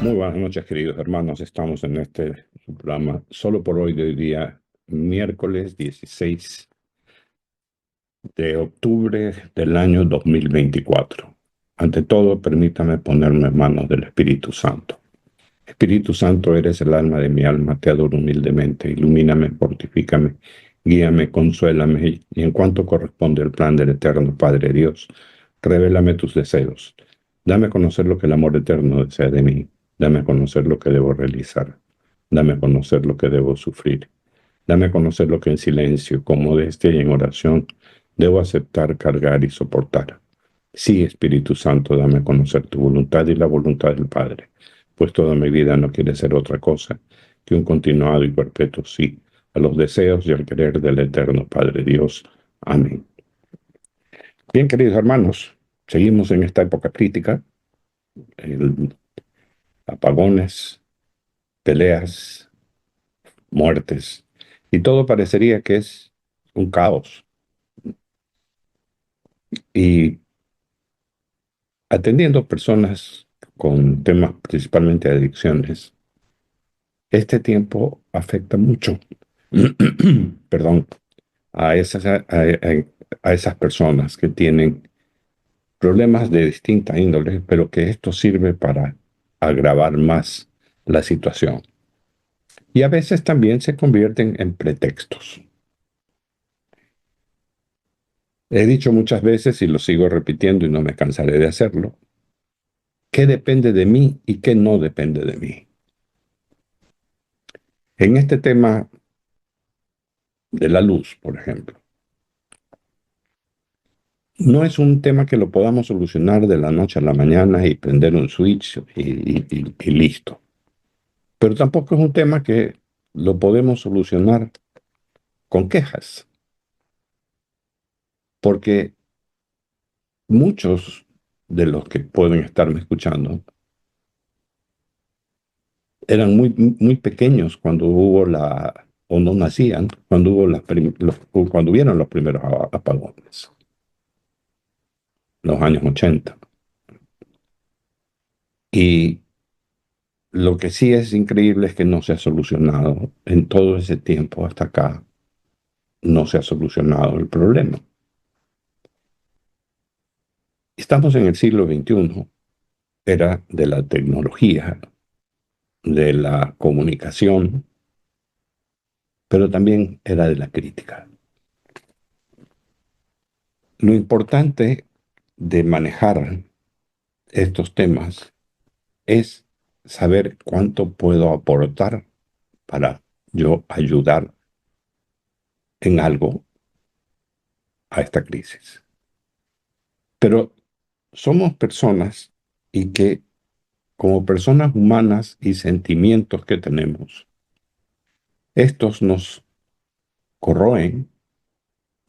Muy buenas noches, queridos hermanos. Estamos en este programa solo por hoy, de hoy día, miércoles 16 de octubre del año 2024. Ante todo, permítame ponerme en manos del Espíritu Santo. Espíritu Santo, eres el alma de mi alma, te adoro humildemente. Ilumíname, fortifícame, guíame, consuélame, y en cuanto corresponde al plan del eterno Padre Dios, revélame tus deseos. Dame a conocer lo que el amor eterno desea de mí. Dame a conocer lo que debo realizar. Dame a conocer lo que debo sufrir. Dame a conocer lo que en silencio, con modestia y en oración, debo aceptar, cargar y soportar. Sí, Espíritu Santo, dame a conocer tu voluntad y la voluntad del Padre, pues toda mi vida no quiere ser otra cosa que un continuado y perpetuo sí a los deseos y al querer del eterno Padre Dios. Amén. Bien, queridos hermanos, seguimos en esta época crítica, el apagones, peleas, muertes, y todo parecería que es un caos. Y atendiendo personas con temas principalmente de adicciones, este tiempo afecta mucho, perdón, a esas personas que tienen problemas de distinta índole, pero que esto sirve para agravar más la situación. Y a veces también se convierten en pretextos. He dicho muchas veces y lo sigo repitiendo y no me cansaré de hacerlo, qué depende de mí y qué no depende de mí. En este tema de la luz, por ejemplo, no es un tema que lo podamos solucionar de la noche a la mañana y prender un switch y listo. Pero tampoco es un tema que lo podemos solucionar con quejas, porque muchos de los que pueden estarme escuchando eran muy pequeños cuando hubo o no nacían, cuando hubo cuando hubieron los primeros apagones, los años 80. Y lo que sí es increíble es que no se ha solucionado en todo ese tiempo hasta acá, no se ha solucionado el problema. Estamos en el siglo XXI, era de la tecnología, de la comunicación, pero también era de la crítica. Lo importante de manejar estos temas es saber cuánto puedo aportar para yo ayudar en algo a esta crisis. Pero somos personas y que como personas humanas y sentimientos que tenemos, estos nos corroen,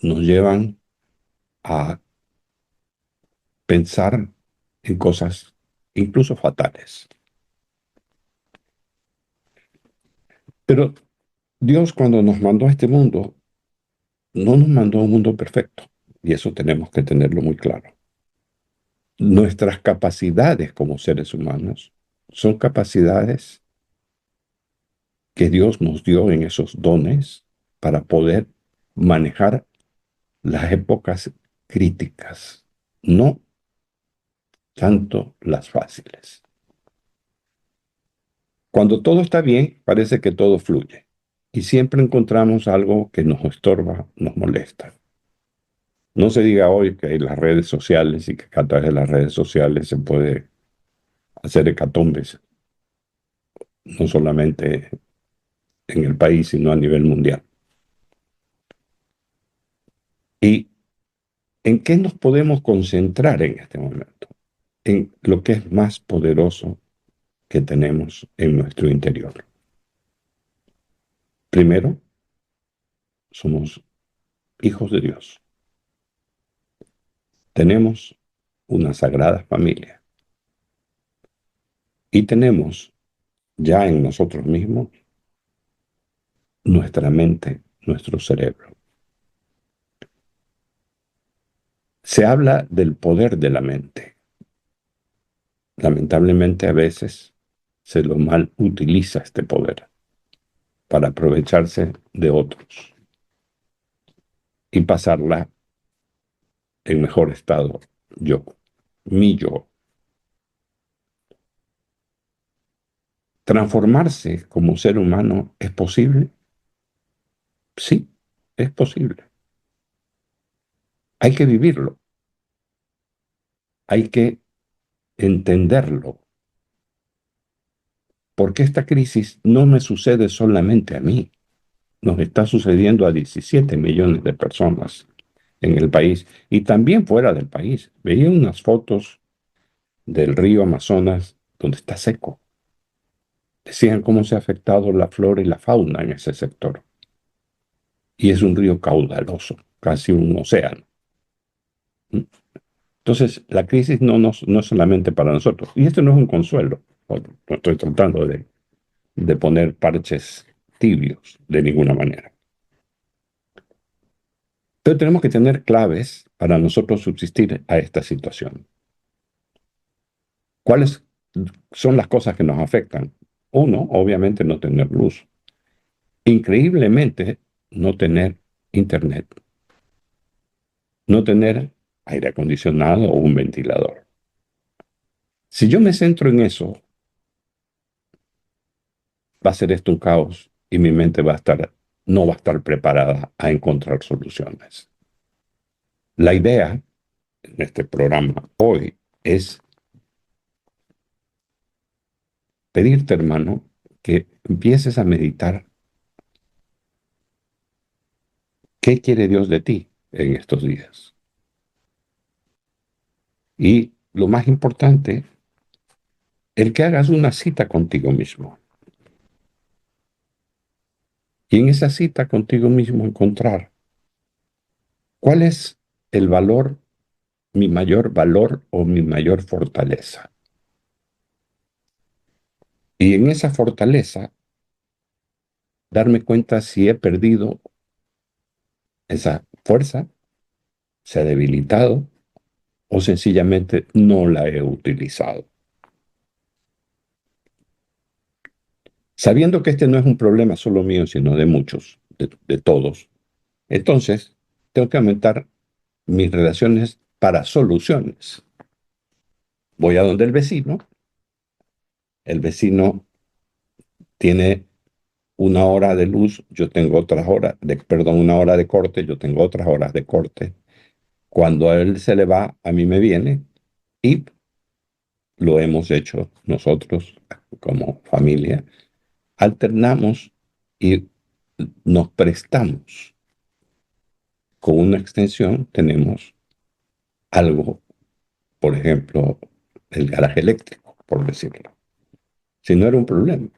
nos llevan a pensar en cosas incluso fatales. Pero Dios, cuando nos mandó a este mundo, no nos mandó a un mundo perfecto, y eso tenemos que tenerlo muy claro. Nuestras capacidades como seres humanos son capacidades que Dios nos dio en esos dones para poder manejar las épocas críticas, no tanto las fáciles. Cuando todo está bien, parece que todo fluye y siempre encontramos algo que nos estorba, nos molesta. No se diga hoy que hay las redes sociales y que a través de las redes sociales se puede hacer hecatombes, no solamente en el país, sino a nivel mundial. ¿Y en qué nos podemos concentrar en este momento? En lo que es más poderoso que tenemos en nuestro interior. Primero, somos hijos de Dios. Tenemos una sagrada familia y tenemos ya en nosotros mismos nuestra mente, nuestro cerebro. Se habla del poder de la mente. Lamentablemente a veces se lo mal utiliza este poder para aprovecharse de otros y pasarla en mejor estado yo, mi yo. ¿Transformarse como ser humano es posible? Sí, es posible. Hay que vivirlo, hay que entenderlo, porque esta crisis no me sucede solamente a mí, nos está sucediendo a 17 millones de personas en el país y también fuera del país. Veía unas fotos del río Amazonas donde está seco. Decían cómo se ha afectado la flora y la fauna en ese sector. Y es un río caudaloso, casi un océano. ¿Mm? Entonces, la crisis no es solamente para nosotros. Y esto no es un consuelo. No estoy tratando de poner parches tibios de ninguna manera. Pero tenemos que tener claves para nosotros subsistir a esta situación. ¿Cuáles son las cosas que nos afectan? Uno, obviamente, no tener luz. Increíblemente, no tener internet. No tener aire acondicionado o un ventilador. Si yo me centro en eso, va a ser esto un caos y mi mente no va a estar preparada a encontrar soluciones. La idea en este programa hoy es pedirte, hermano, que empieces a meditar qué quiere Dios de ti en estos días. Y lo más importante, el que hagas una cita contigo mismo. Y en esa cita contigo mismo encontrar cuál es el valor, mi mayor valor o mi mayor fortaleza. Y en esa fortaleza, darme cuenta si he perdido esa fuerza, se ha debilitado o sencillamente no la he utilizado. Sabiendo que este no es un problema solo mío, sino de muchos, de todos, entonces tengo que aumentar mis relaciones para soluciones. Voy a donde el vecino tiene una hora de luz, yo tengo otras horas, perdón, una hora de corte, yo tengo otras horas de corte. Cuando a él se le va, a mí me viene y lo hemos hecho nosotros como familia. Alternamos y nos prestamos. Con una extensión tenemos algo, por ejemplo, el garaje eléctrico, por decirlo. Si no era un problema,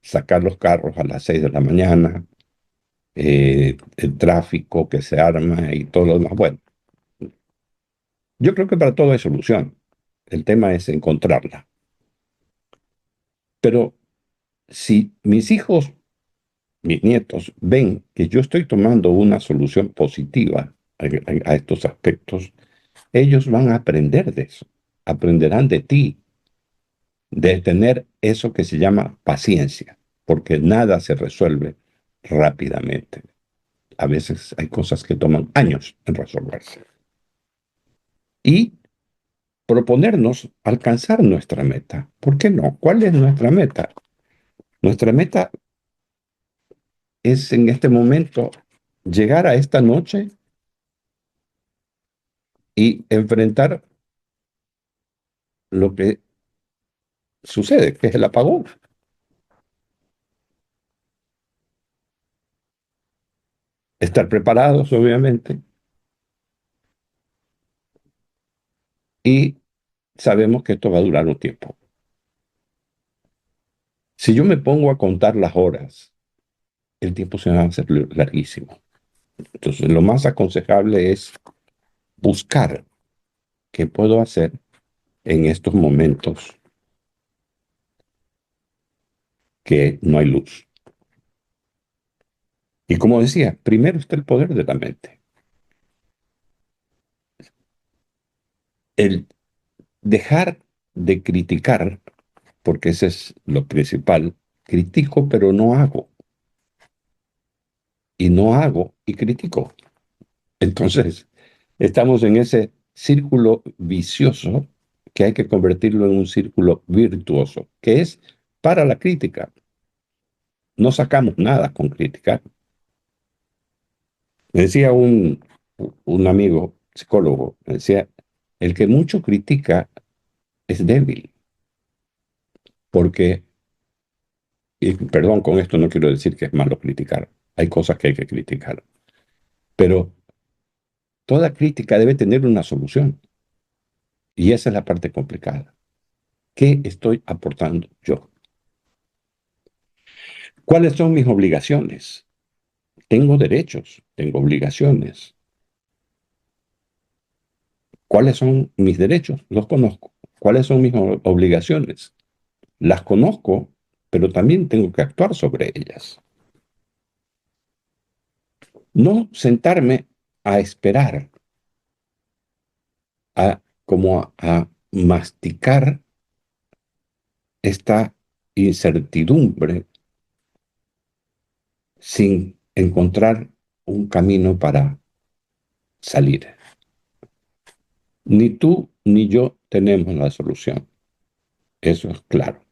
sacar los carros a las 6 de la mañana, el tráfico que se arma y todo lo demás. Bueno, yo creo que para todo hay solución. El tema es encontrarla. Pero si mis hijos, mis nietos, ven que yo estoy tomando una solución positiva a estos aspectos, ellos van a aprender de eso. Aprenderán de ti, de tener eso que se llama paciencia, porque nada se resuelve rápidamente. A veces hay cosas que toman años en resolverse. Y proponernos alcanzar nuestra meta. ¿Por qué no? ¿Cuál es nuestra meta? Nuestra meta es en este momento llegar a esta noche y enfrentar lo que sucede, que es el apagón. Estar preparados, obviamente, y sabemos que esto va a durar un tiempo. Si yo me pongo a contar las horas, el tiempo se va a hacer larguísimo. Entonces, lo más aconsejable es buscar qué puedo hacer en estos momentos que no hay luz. Y como decía, primero está el poder de la mente. El dejar de criticar porque ese es lo principal. Critico, pero no hago. Y no hago y critico. Entonces, estamos en ese círculo vicioso que hay que convertirlo en un círculo virtuoso, que es para la crítica. No sacamos nada con criticar. Me decía un amigo psicólogo, me decía, el que mucho critica es débil, porque, y perdón, con esto no quiero decir que es malo criticar, hay cosas que hay que criticar, pero toda crítica debe tener una solución, y esa es la parte complicada. ¿Qué estoy aportando yo? ¿Cuáles son mis obligaciones? Tengo derechos, tengo obligaciones. ¿Cuáles son mis derechos? Los conozco. ¿Cuáles son mis obligaciones? Las conozco, pero también tengo que actuar sobre ellas. No sentarme a esperar, como a masticar esta incertidumbre sin encontrar un camino para salir. Ni tú ni yo tenemos la solución. Eso es claro.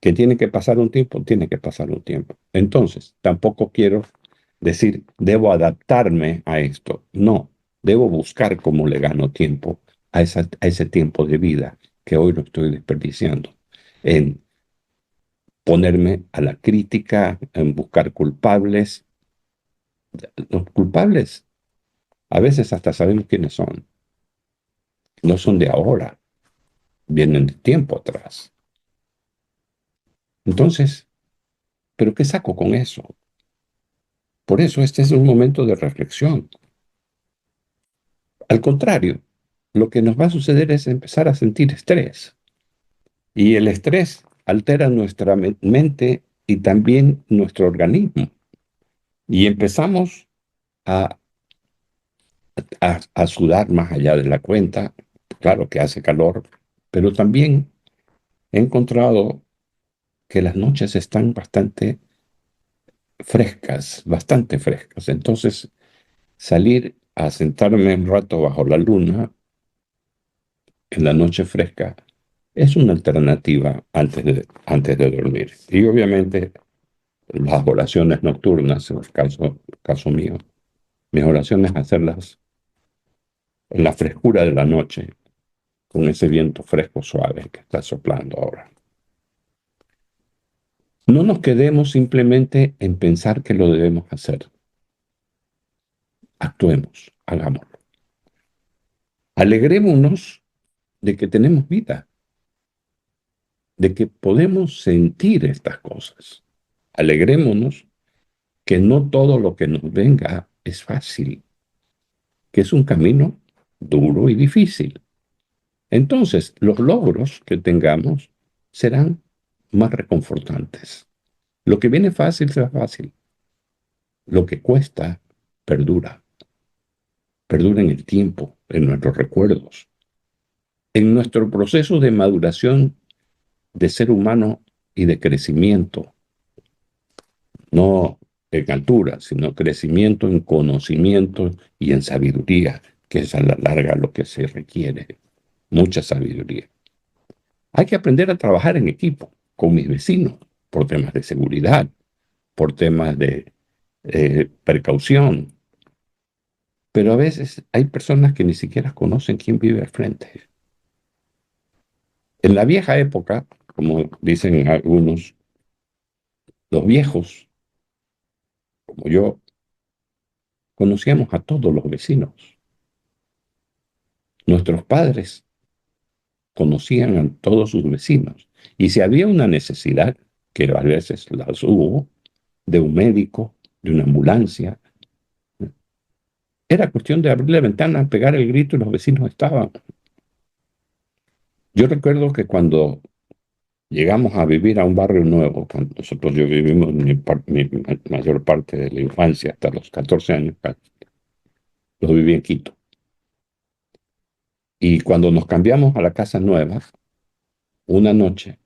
Que tiene que pasar un tiempo, tiene que pasar un tiempo. Entonces, tampoco quiero decir, debo adaptarme a esto. No, debo buscar cómo le gano tiempo a ese tiempo de vida que hoy lo estoy desperdiciando en ponerme a la crítica, en buscar culpables. Los culpables a veces hasta sabemos quiénes son. No son de ahora, vienen de tiempo atrás. Entonces, ¿pero qué saco con eso? Por eso este es un momento de reflexión. Al contrario, lo que nos va a suceder es empezar a sentir estrés. Y el estrés altera nuestra mente y también nuestro organismo. Y empezamos a, a sudar más allá de la cuenta. Claro que hace calor, pero también he encontrado que las noches están bastante frescas, bastante frescas. Entonces, salir a sentarme un rato bajo la luna en la noche fresca es una alternativa antes de dormir. Y obviamente las oraciones nocturnas, en el caso mío, mis oraciones hacerlas en la frescura de la noche, con ese viento fresco suave que está soplando ahora. No nos quedemos simplemente en pensar que lo debemos hacer. Actuemos, hagámoslo. Alegrémonos de que tenemos vida, de que podemos sentir estas cosas. Alegrémonos que no todo lo que nos venga es fácil, que es un camino duro y difícil. Entonces, los logros que tengamos serán más reconfortantes. Lo que viene fácil será fácil. Lo que cuesta perdura. Perdura en el tiempo, en nuestros recuerdos, en nuestro proceso de maduración de ser humano y de crecimiento. No en altura, sino crecimiento en conocimiento y en sabiduría, que es a la larga lo que se requiere. Mucha sabiduría. Hay que aprender a trabajar en equipo con mis vecinos por temas de seguridad, por temas de precaución. Pero a veces hay personas que ni siquiera conocen quién vive al frente. En la vieja época, como dicen algunos, los viejos, como yo, conocíamos a todos los vecinos. Nuestros padres conocían a todos sus vecinos. Y si había una necesidad, que a veces las hubo, de un médico, de una ambulancia, era cuestión de abrir la ventana, pegar el grito y los vecinos estaban. Yo recuerdo que cuando llegamos a vivir a un barrio nuevo, cuando yo vivimos mi mayor parte de la infancia, hasta los 14 años, lo viví en Quito. Y cuando nos cambiamos a la casa nueva, una noche,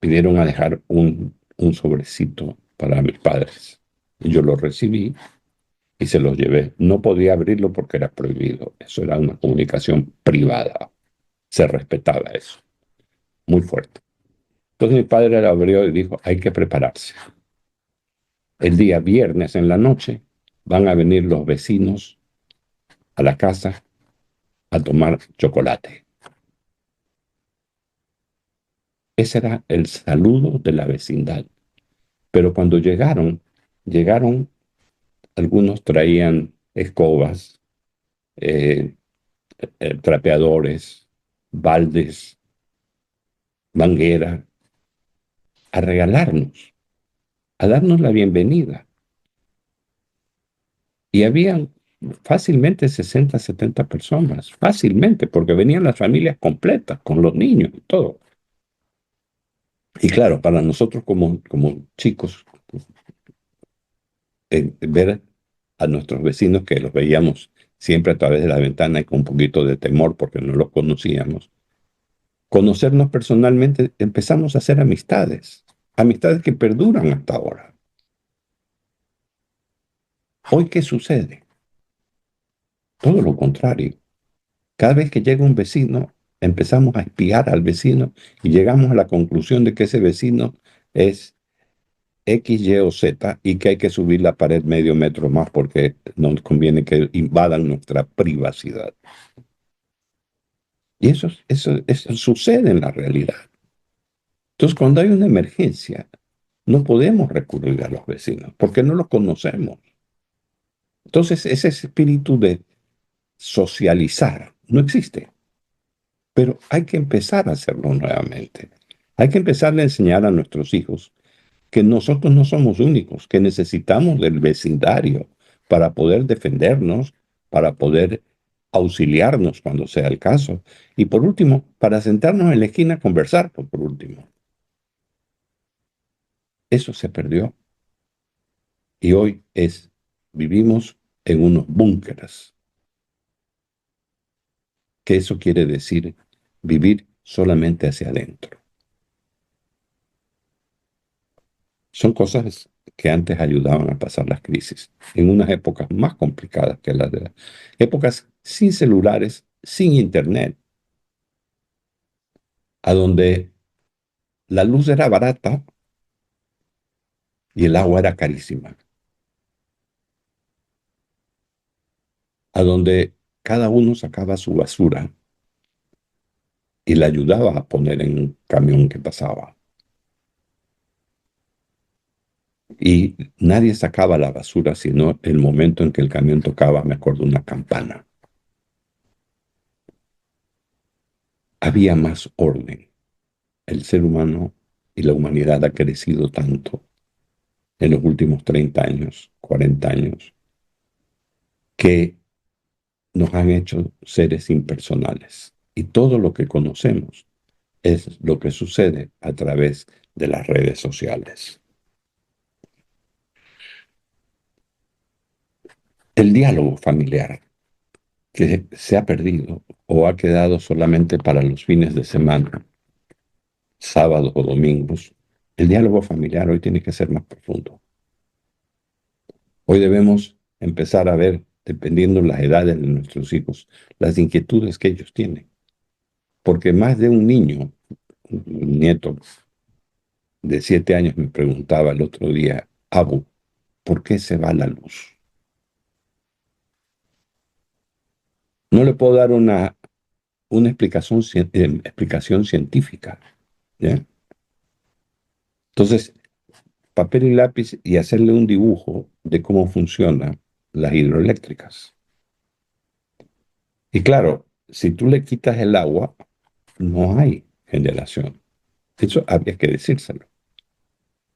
pidieron a dejar un sobrecito para mis padres. Y yo lo recibí y se los llevé. No podía abrirlo porque era prohibido. Eso era una comunicación privada. Se respetaba eso. Muy fuerte. Entonces mi padre lo abrió y dijo, hay que prepararse. El día viernes en la noche van a venir los vecinos a la casa a tomar chocolate. Ese era el saludo de la vecindad. Pero cuando llegaron, algunos traían escobas, eh, trapeadores, baldes, manguera, a regalarnos, a darnos la bienvenida. Y habían fácilmente 60, 70 personas, fácilmente, porque venían las familias completas, con los niños y todo. Y claro, para nosotros como chicos, ver a nuestros vecinos que los veíamos siempre a través de la ventana y con un poquito de temor porque no los conocíamos, conocernos personalmente, empezamos a hacer amistades, amistades que perduran hasta ahora. Hoy, ¿qué sucede? Todo lo contrario. Cada vez que llega un vecino, empezamos a espiar al vecino y llegamos a la conclusión de que ese vecino es X, Y o Z y que hay que subir la pared medio metro más porque no nos conviene que invadan nuestra privacidad. Y eso sucede en la realidad. Entonces, cuando hay una emergencia, no podemos recurrir a los vecinos porque no los conocemos. Entonces, ese espíritu de socializar no existe, pero hay que empezar a hacerlo nuevamente. Hay que empezar a enseñar a nuestros hijos que nosotros no somos únicos, que necesitamos del vecindario para poder defendernos, para poder auxiliarnos cuando sea el caso. Y por último, para sentarnos en la esquina a conversar, por último. Eso se perdió y hoy vivimos en unos búnkeres, que eso quiere decir vivir solamente hacia adentro. Son cosas que antes ayudaban a pasar las crisis, en unas épocas más complicadas que las de las épocas sin celulares, sin internet, a donde la luz era barata y el agua era carísima, a donde cada uno sacaba su basura y la ayudaba a poner en un camión que pasaba. Y nadie sacaba la basura sino el momento en que el camión tocaba, me acuerdo, una campana. Había más orden. El ser humano y la humanidad ha crecido tanto en los últimos 30 años, 40 años, que nos han hecho seres impersonales. Y todo lo que conocemos es lo que sucede a través de las redes sociales. El diálogo familiar que se ha perdido o ha quedado solamente para los fines de semana, sábados o domingos, el diálogo familiar hoy tiene que ser más profundo. Hoy debemos empezar a ver, dependiendo de las edades de nuestros hijos, las inquietudes que ellos tienen. Porque más de un niño, un nieto de 7 años me preguntaba el otro día, Abu, ¿por qué se va la luz? No le puedo dar una explicación científica, ¿ya? Entonces, papel y lápiz y hacerle un dibujo de cómo funcionan las hidroeléctricas. Y claro, si tú le quitas el agua, no hay generación. Eso habría que decírselo.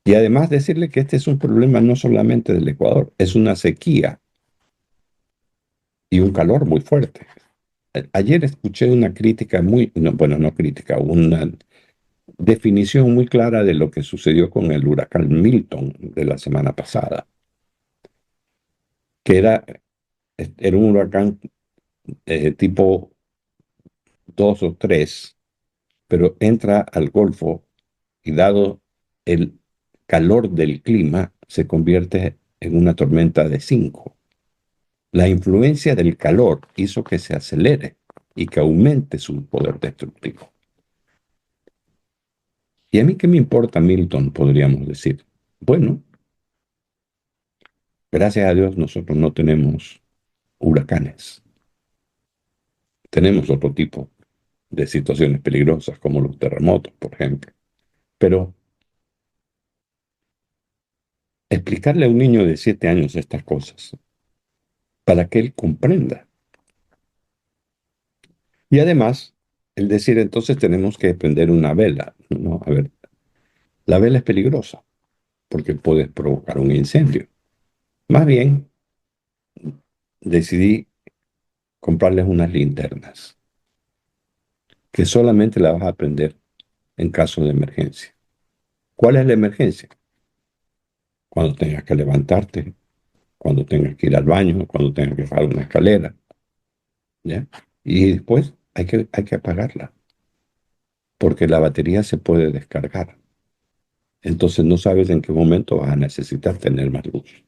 Y además decirle que este es un problema no solamente del Ecuador, es una sequía y un calor muy fuerte. Ayer escuché una crítica muy, no, bueno, no crítica, una definición muy clara de lo que sucedió con el huracán Milton de la semana pasada, que era un huracán tipo 2 o 3, pero entra al Golfo y dado el calor del clima, se convierte en una tormenta de 5. La influencia del calor hizo que se acelere y que aumente su poder destructivo. ¿Y a mí qué me importa Milton? Podríamos decir. Bueno, gracias a Dios nosotros no tenemos huracanes. Tenemos otro tipo de situaciones peligrosas como los terremotos, por ejemplo. Pero explicarle a un niño de 7 años estas cosas para que él comprenda. Y además, el decir entonces tenemos que prender una vela. No, a ver, la vela es peligrosa porque puede provocar un incendio. Más bien, decidí comprarles unas linternas que solamente las vas a prender en caso de emergencia. ¿Cuál es la emergencia? Cuando tengas que levantarte, cuando tengas que ir al baño, cuando tengas que bajar una escalera, ¿ya? Y después hay que apagarla, porque la batería se puede descargar. Entonces no sabes en qué momento vas a necesitar tener más luz.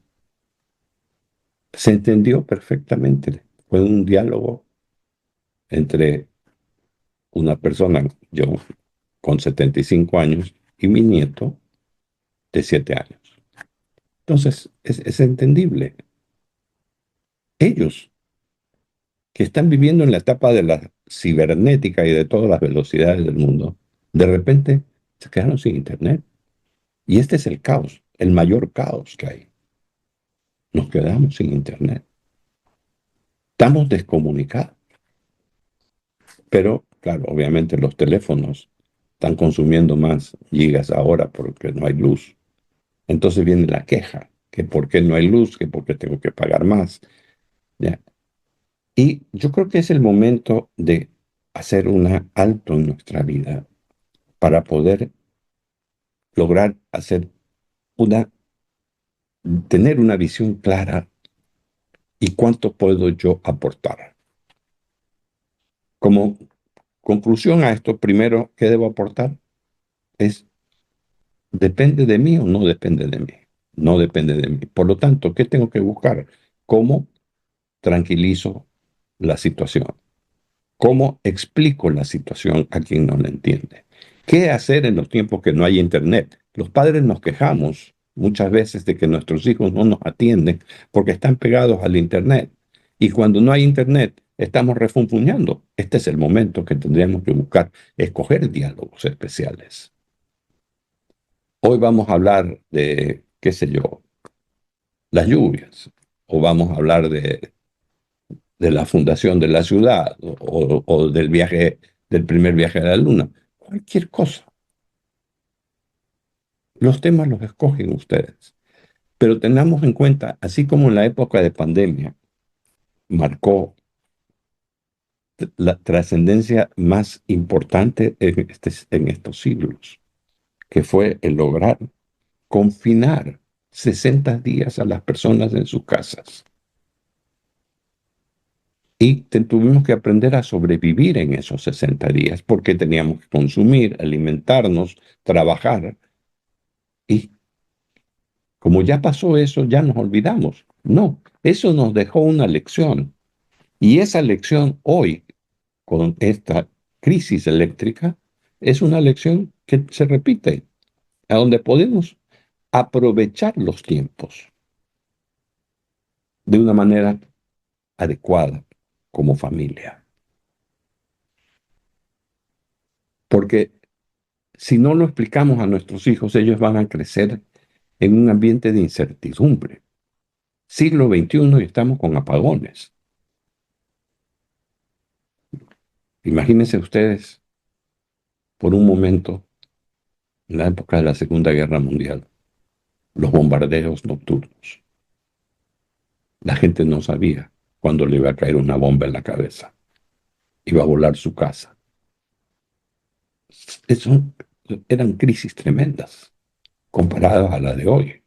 Se entendió perfectamente. Fue un diálogo entre una persona, yo con 75 años, y mi nieto de 7 años. Entonces es entendible. Ellos que están viviendo en la etapa de la cibernética y de todas las velocidades del mundo, de repente se quedaron sin internet. Y este es el caos, el mayor caos que hay. Nos quedamos sin internet. Estamos descomunicados. Pero, claro, obviamente los teléfonos están consumiendo más gigas ahora porque no hay luz. Entonces viene la queja, que por qué no hay luz, que por qué tengo que pagar más. ¿Ya? Y yo creo que es el momento de hacer un alto en nuestra vida para poder lograr tener una visión clara y cuánto puedo yo aportar. Como conclusión a esto, primero, ¿qué debo aportar? Es, ¿depende de mí o no depende de mí? No depende de mí. Por lo tanto, ¿qué tengo que buscar? ¿Cómo tranquilizo la situación? ¿Cómo explico la situación a quien no la entiende? ¿Qué hacer en los tiempos que no hay internet? Los padres nos quejamos muchas veces de que nuestros hijos no nos atienden porque están pegados al internet. Y cuando no hay internet, estamos refunfuñando. Este es el momento que tendríamos que buscar, escoger diálogos especiales. Hoy vamos a hablar de, qué sé yo, las lluvias, o vamos a hablar de la fundación de la ciudad o del viaje, del primer viaje a la luna. Cualquier cosa. Los temas los escogen ustedes. Pero tengamos en cuenta, así como en la época de pandemia marcó la trascendencia más importante en estos siglos, que fue el lograr confinar 60 días a las personas en sus casas. Y tuvimos que aprender a sobrevivir en esos 60 días porque teníamos que consumir, alimentarnos, trabajar. Y como ya pasó eso, ya nos olvidamos. No, eso nos dejó una lección. Y esa lección hoy, con esta crisis eléctrica, es una lección que se repite, a donde podemos aprovechar los tiempos de una manera adecuada como familia. Porque si no lo explicamos a nuestros hijos, ellos van a crecer en un ambiente de incertidumbre. Siglo XXI y estamos con apagones. Imagínense ustedes por un momento, en la época de la Segunda Guerra Mundial, los bombardeos nocturnos. La gente no sabía cuándo le iba a caer una bomba en la cabeza. Iba a volar su casa. Eso eran crisis tremendas comparadas a las de hoy.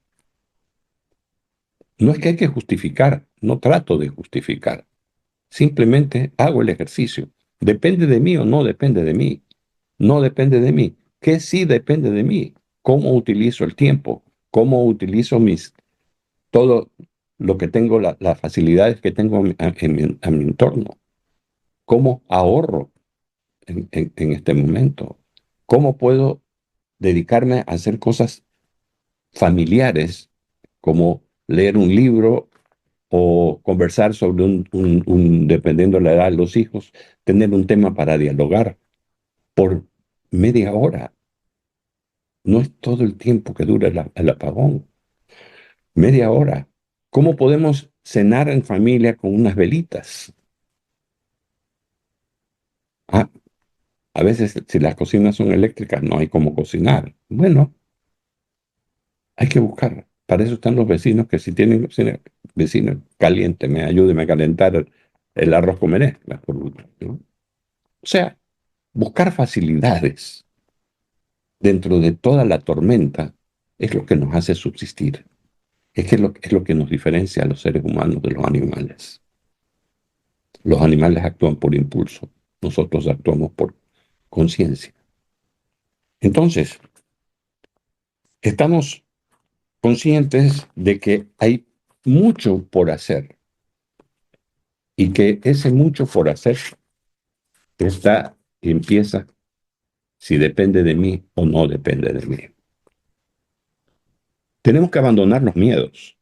No es que hay que justificar, no trato de justificar. Simplemente hago el ejercicio. ¿Depende de mí o no depende de mí? No depende de mí. ¿Qué sí depende de mí? ¿Cómo utilizo el tiempo? ¿Cómo utilizo todo lo que tengo, las facilidades que tengo a mi entorno? ¿Cómo ahorro en este momento? ¿Cómo puedo dedicarme a hacer cosas familiares como leer un libro o conversar sobre dependiendo de la edad de los hijos, tener un tema para dialogar por media hora? No es todo el tiempo que dura el apagón. Media hora. ¿Cómo podemos cenar en familia con unas velitas? Ah, a veces si las cocinas son eléctricas no hay cómo cocinar. Bueno, hay que buscar. Para eso están los vecinos que si tienen vecinos, caliénteme, ayúdeme a calentar el arroz con menestra, por último, ¿no? O sea, buscar facilidades dentro de toda la tormenta es lo que nos hace subsistir. Es lo que nos diferencia a los seres humanos de los animales. Los animales actúan por impulso, nosotros actuamos por conciencia. Entonces, estamos conscientes de que hay mucho por hacer y que ese mucho por hacer empieza si depende de mí o no depende de mí. Tenemos que abandonar los miedos,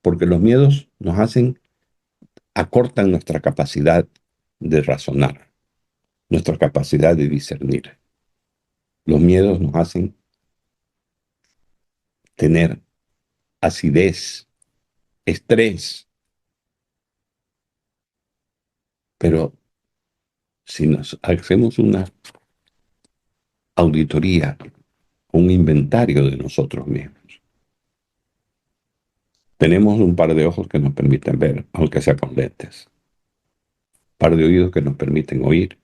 porque los miedos acortan nuestra capacidad de razonar, nuestra capacidad de discernir. Los miedos nos hacen tener acidez, estrés, pero si nos hacemos una auditoría, un inventario de nosotros mismos, tenemos un par de ojos que nos permiten ver, aunque sea con lentes, un par de oídos que nos permiten oír,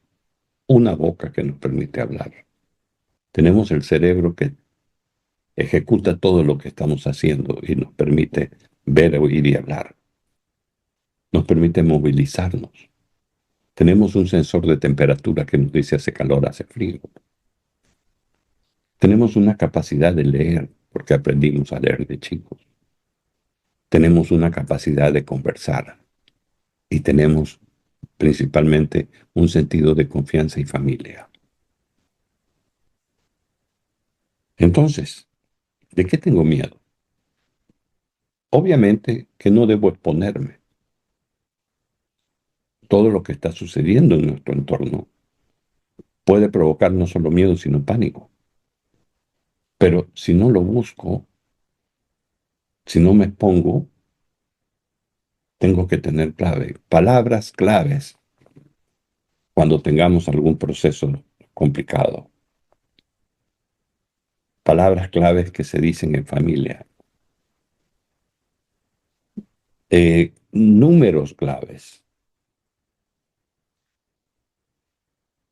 una boca que nos permite hablar. Tenemos el cerebro que ejecuta todo lo que estamos haciendo y nos permite ver, oír y hablar. Nos permite movilizarnos. Tenemos un sensor de temperatura que nos dice hace calor, hace frío. Tenemos una capacidad de leer, porque aprendimos a leer de chicos. Tenemos una capacidad de conversar y tenemos principalmente un sentido de confianza y familia. Entonces, ¿de qué tengo miedo? Obviamente que no debo exponerme. Todo lo que está sucediendo en nuestro entorno puede provocar no solo miedo, sino pánico. Pero si no lo busco, si no me expongo, tengo que tener palabras claves cuando tengamos algún proceso complicado. Palabras claves que se dicen en familia. Números claves.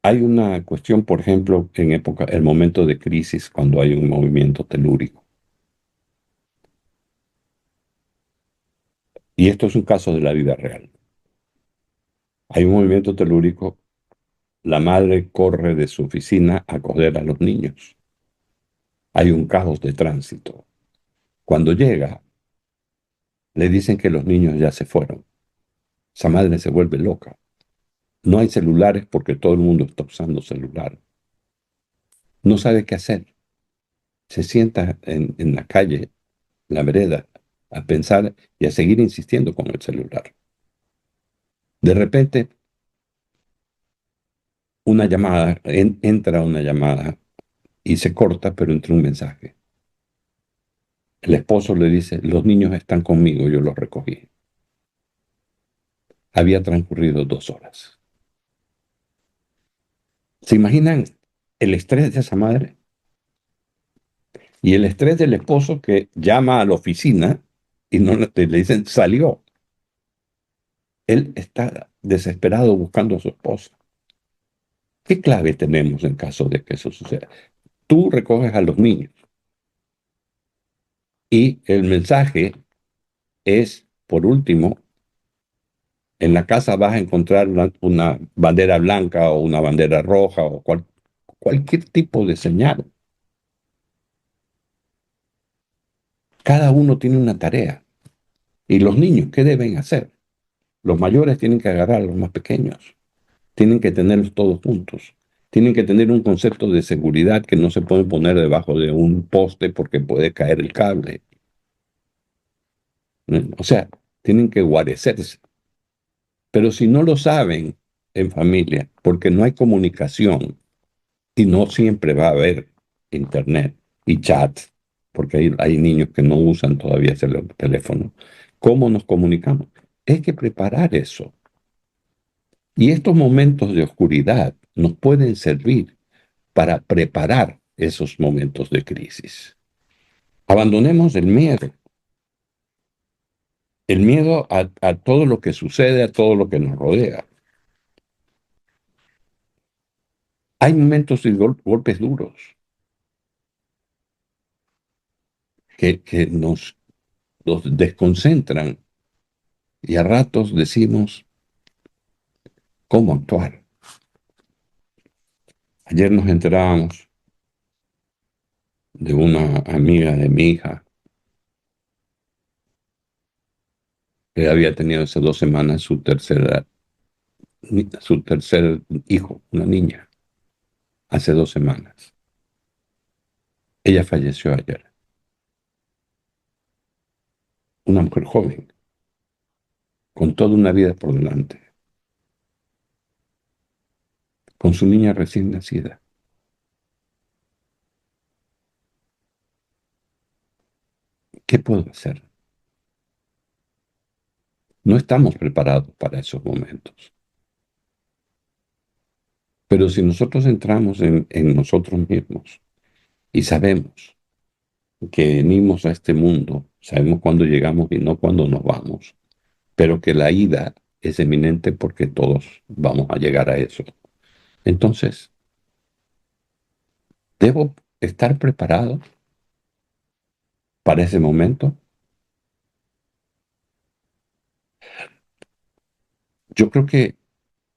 Hay una cuestión, por ejemplo, el momento de crisis, cuando hay un movimiento telúrico. Y esto es un caso de la vida real. Hay un movimiento telúrico, la madre corre de su oficina a coger a los niños. Hay un caos de tránsito. Cuando llega, le dicen que los niños ya se fueron. Esa madre se vuelve loca. No hay celulares porque todo el mundo está usando celular. No sabe qué hacer. Se sienta en la calle, en la vereda, a pensar y a seguir insistiendo con el celular. De repente, una llamada, entra una llamada y se corta, pero entra un mensaje. El esposo le dice, los niños están conmigo, yo los recogí. Había transcurrido 2 horas. ¿Se imaginan el estrés de esa madre? Y el estrés del esposo que llama a la oficina y no le dicen, salió. Él está desesperado buscando a su esposa. ¿Qué clave tenemos en caso de que eso suceda? Tú recoges a los niños y el mensaje es, por último, en la casa vas a encontrar una bandera blanca o una bandera roja o cualquier tipo de señal. Cada uno tiene una tarea. ¿Y los niños qué deben hacer? Los mayores tienen que agarrar a los más pequeños. Tienen que tenerlos todos juntos. Tienen que tener un concepto de seguridad que no se puede poner debajo de un poste porque puede caer el cable. O sea, tienen que guarecerse. Pero si no lo saben en familia, porque no hay comunicación y no siempre va a haber internet y chat, porque hay niños que no usan todavía el teléfono, ¿cómo nos comunicamos? Hay que preparar eso. Y estos momentos de oscuridad nos pueden servir para preparar esos momentos de crisis. Abandonemos el miedo a todo lo que sucede, a todo lo que nos rodea. Hay momentos y golpes duros que nos desconcentran y a ratos decimos cómo actuar. Ayer nos enterábamos de una amiga de mi hija que había tenido hace 2 semanas su tercer hijo, una niña, hace 2 semanas. Ella falleció ayer, una mujer joven, con toda una vida por delante, con su niña recién nacida. ¿Qué puedo hacer? No estamos preparados para esos momentos. Pero si nosotros entramos en nosotros mismos y sabemos que venimos a este mundo, sabemos cuándo llegamos y no cuándo nos vamos, pero que la ida es eminente porque todos vamos a llegar a eso. Entonces, ¿debo estar preparado para ese momento? Yo creo que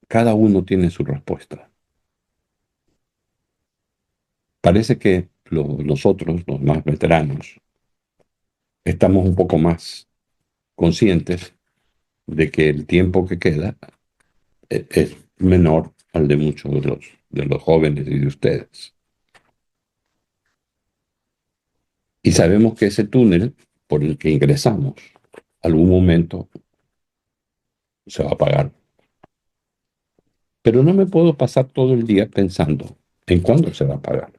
cada uno tiene su respuesta. Parece que nosotros, los más veteranos, estamos un poco más conscientes de que el tiempo que queda es menor al de muchos de los jóvenes y de ustedes. Y sabemos que ese túnel por el que ingresamos, algún momento se va a apagar. Pero no me puedo pasar todo el día pensando en cuándo se va a apagar.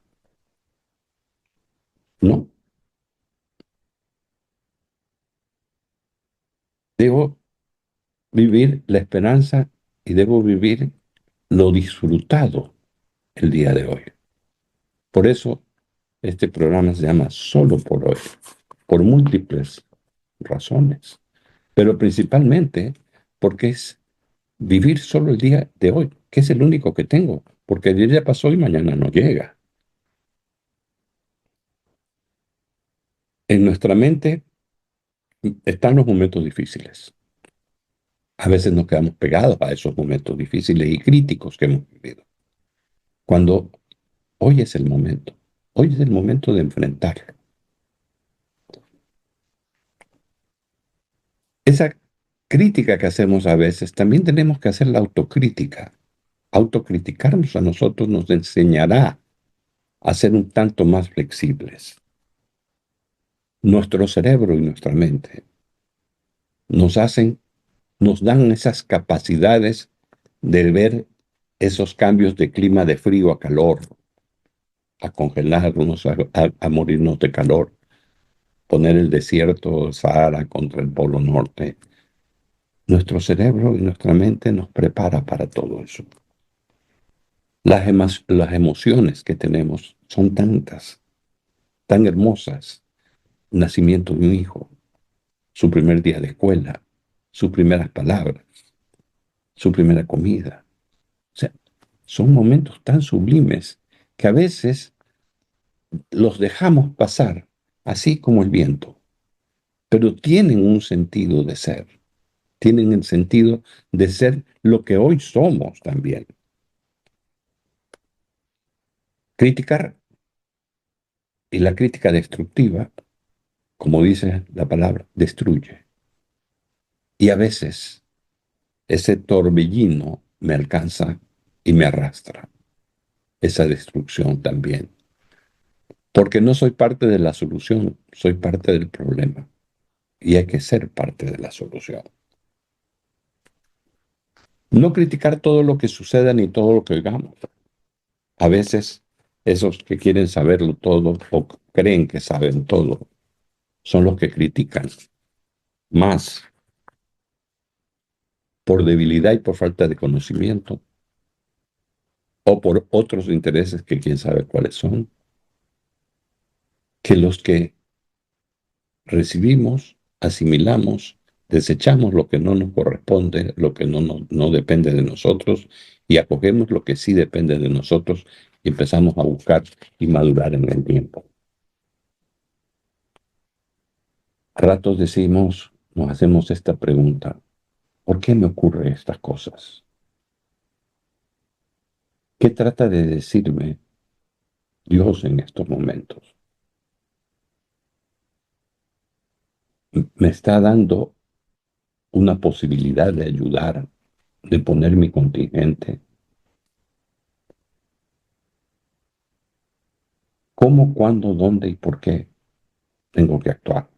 No, debo vivir la esperanza y debo vivir lo disfrutado el día de hoy. Por eso este programa se llama Solo por hoy, por múltiples razones, pero principalmente porque es vivir solo el día de hoy, que es el único que tengo, porque ayer ya pasó y mañana no llega. En nuestra mente están los momentos difíciles. A veces nos quedamos pegados a esos momentos difíciles y críticos que hemos vivido. Cuando hoy es el momento de enfrentar. Esa crítica que hacemos a veces, también tenemos que hacer la autocrítica. Autocriticarnos a nosotros nos enseñará a ser un tanto más flexibles. Nuestro cerebro y nuestra mente nos hacen, nos dan esas capacidades de ver esos cambios de clima de frío a calor, a congelarnos, a morirnos de calor, poner el desierto Sahara contra el Polo Norte. Nuestro cerebro y nuestra mente nos prepara para todo eso. Las emociones que tenemos son tantas, tan hermosas. Nacimiento de un hijo, su primer día de escuela, sus primeras palabras, su primera comida. O sea, son momentos tan sublimes que a veces los dejamos pasar, así como el viento, pero tienen un sentido de ser, tienen el sentido de ser lo que hoy somos también. Criticar y la crítica destructiva como dice la palabra, destruye. Y a veces ese torbellino me alcanza y me arrastra, esa destrucción también. Porque no soy parte de la solución, soy parte del problema. Y hay que ser parte de la solución. No criticar todo lo que suceda ni todo lo que oigamos. A veces esos que quieren saberlo todo o creen que saben todo son los que critican más por debilidad y por falta de conocimiento o por otros intereses que quién sabe cuáles son, que los que recibimos, asimilamos, desechamos lo que no nos corresponde, lo que no depende de nosotros y acogemos lo que sí depende de nosotros y empezamos a buscar y madurar en el tiempo. A ratos decimos, nos hacemos esta pregunta: ¿por qué me ocurren estas cosas? ¿Qué trata de decirme Dios en estos momentos? ¿Me está dando una posibilidad de ayudar, de poner mi contingente? ¿Cómo, cuándo, dónde y por qué tengo que actuar?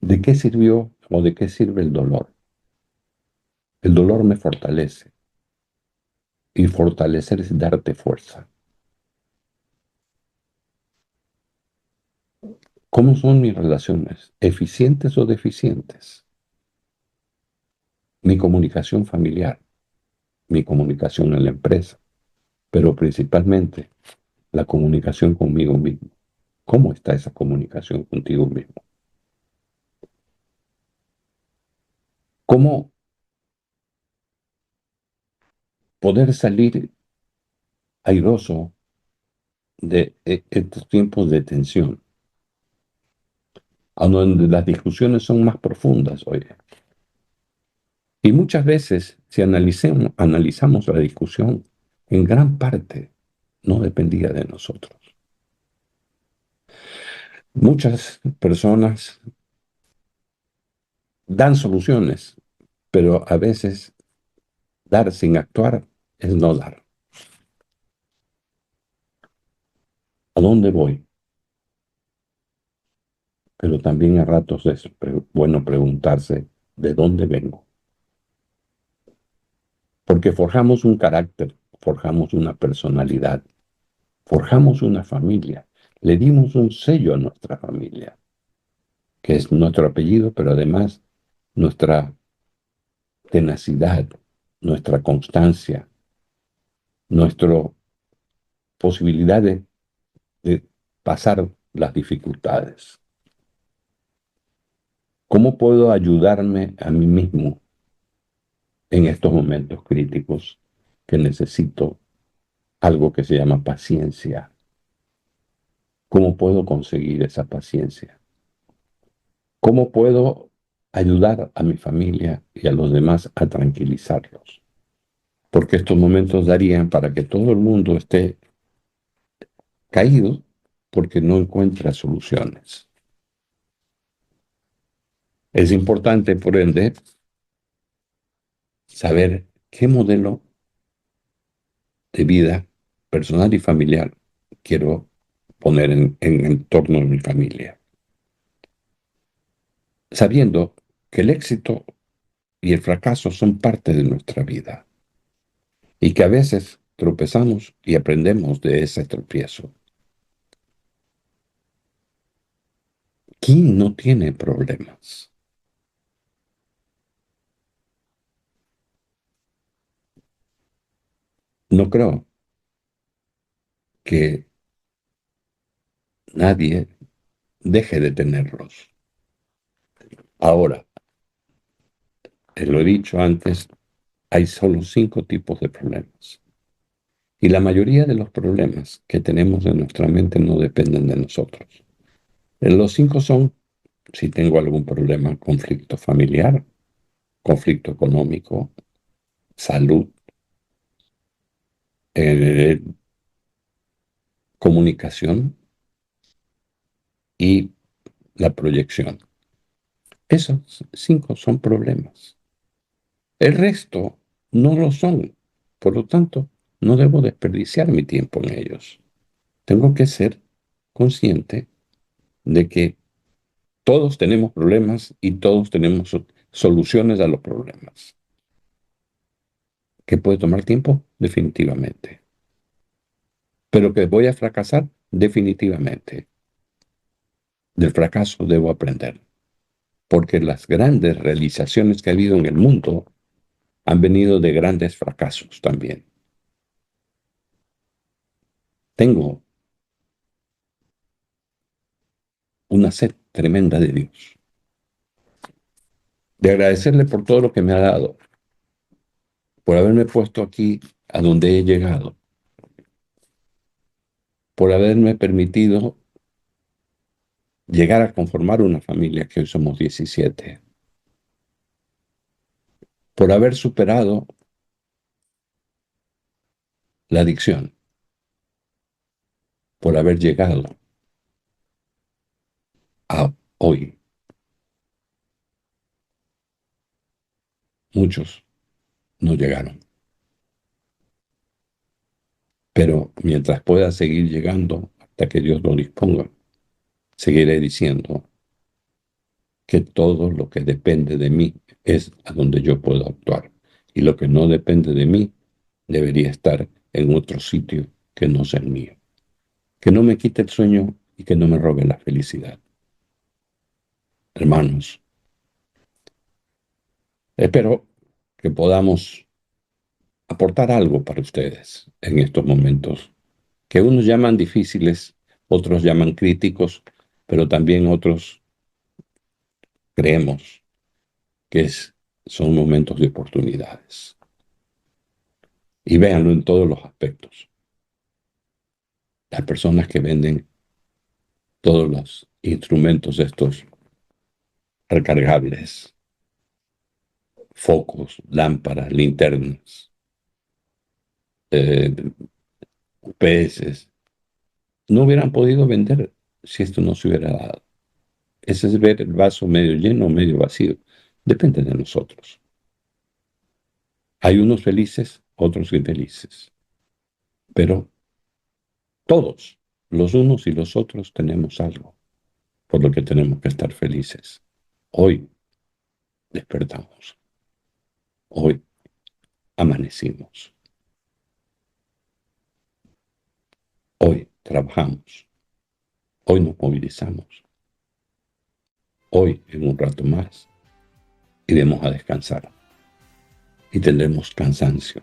¿De qué sirvió o de qué sirve el dolor? El dolor me fortalece y fortalecer es darte fuerza. ¿Cómo son mis relaciones? ¿Eficientes o deficientes? Mi comunicación familiar, mi comunicación en la empresa, pero principalmente la comunicación conmigo mismo. ¿Cómo está esa comunicación contigo mismo? ¿Cómo poder salir airoso de estos tiempos de tensión, a donde las discusiones son más profundas hoy? Y muchas veces, si analizamos la discusión, en gran parte no dependía de nosotros. Muchas personas dan soluciones, pero a veces dar sin actuar es no dar. ¿A dónde voy? Pero también a ratos es bueno preguntarse de dónde vengo. Porque forjamos un carácter, forjamos una personalidad, forjamos una familia, le dimos un sello a nuestra familia, que es nuestro apellido, pero además nuestra tenacidad, nuestra constancia, nuestra posibilidad de pasar las dificultades. ¿Cómo puedo ayudarme a mí mismo en estos momentos críticos que necesito algo que se llama paciencia? ¿Cómo puedo conseguir esa paciencia? ¿Cómo puedo ayudar a mi familia y a los demás a tranquilizarlos? Porque estos momentos darían para que todo el mundo esté caído porque no encuentra soluciones. Es importante, por ende, saber qué modelo de vida personal y familiar quiero poner en el torno de mi familia, sabiendo que el éxito y el fracaso son parte de nuestra vida y que a veces tropezamos y aprendemos de ese tropiezo. ¿Quién no tiene problemas? No creo que nadie deje de tenerlos. Ahora, lo he dicho antes, hay solo 5 tipos de problemas. Y la mayoría de los problemas que tenemos en nuestra mente no dependen de nosotros. Los 5 son: si tengo algún problema, conflicto familiar, conflicto económico, salud, eh, comunicación, y la proyección. Esos 5 son problemas. El resto no lo son. Por lo tanto, no debo desperdiciar mi tiempo en ellos. Tengo que ser consciente de que todos tenemos problemas y todos tenemos soluciones a los problemas. ¿Que puede tomar tiempo? Definitivamente. ¿Pero que voy a fracasar? Definitivamente. Del fracaso debo aprender, porque las grandes realizaciones que ha habido en el mundo han venido de grandes fracasos también. Tengo una sed tremenda de Dios, de agradecerle por todo lo que me ha dado, por haberme puesto aquí a donde he llegado, por haberme permitido llegar a conformar una familia que hoy somos 17, por haber superado la adicción, por haber llegado a hoy. Muchos no llegaron, pero mientras pueda seguir llegando hasta que Dios lo disponga, seguiré diciendo que todo lo que depende de mí es a donde yo puedo actuar, y lo que no depende de mí debería estar en otro sitio que no sea el mío. Que no me quite el sueño y que no me robe la felicidad. Hermanos, espero que podamos aportar algo para ustedes en estos momentos, que unos llaman difíciles, otros llaman críticos, pero también otros creemos que son momentos de oportunidades. Y véanlo en todos los aspectos. Las personas que venden todos los instrumentos estos recargables, focos, lámparas, linternas, UPS, no hubieran podido vender si esto no se hubiera dado. Ese es ver el vaso medio lleno o medio vacío. Depende de nosotros. Hay unos felices, otros infelices. Pero todos, los unos y los otros, tenemos algo por lo que tenemos que estar felices. Hoy despertamos. Hoy amanecimos. Hoy trabajamos. Hoy nos movilizamos. Hoy, en un rato más, iremos a descansar. Y tendremos cansancio.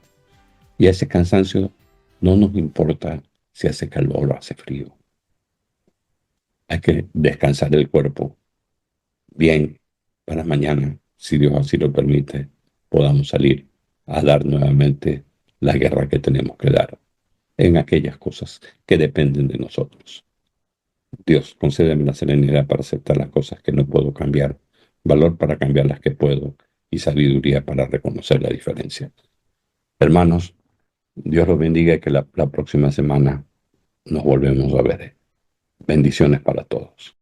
Y a ese cansancio no nos importa si hace calor o hace frío. Hay que descansar el cuerpo bien para mañana, si Dios así lo permite, podamos salir a dar nuevamente la guerra que tenemos que dar en aquellas cosas que dependen de nosotros. Dios, concédeme la serenidad para aceptar las cosas que no puedo cambiar, valor para cambiar las que puedo y sabiduría para reconocer la diferencia. Hermanos, Dios los bendiga y que la próxima semana nos volvemos a ver. Bendiciones para todos.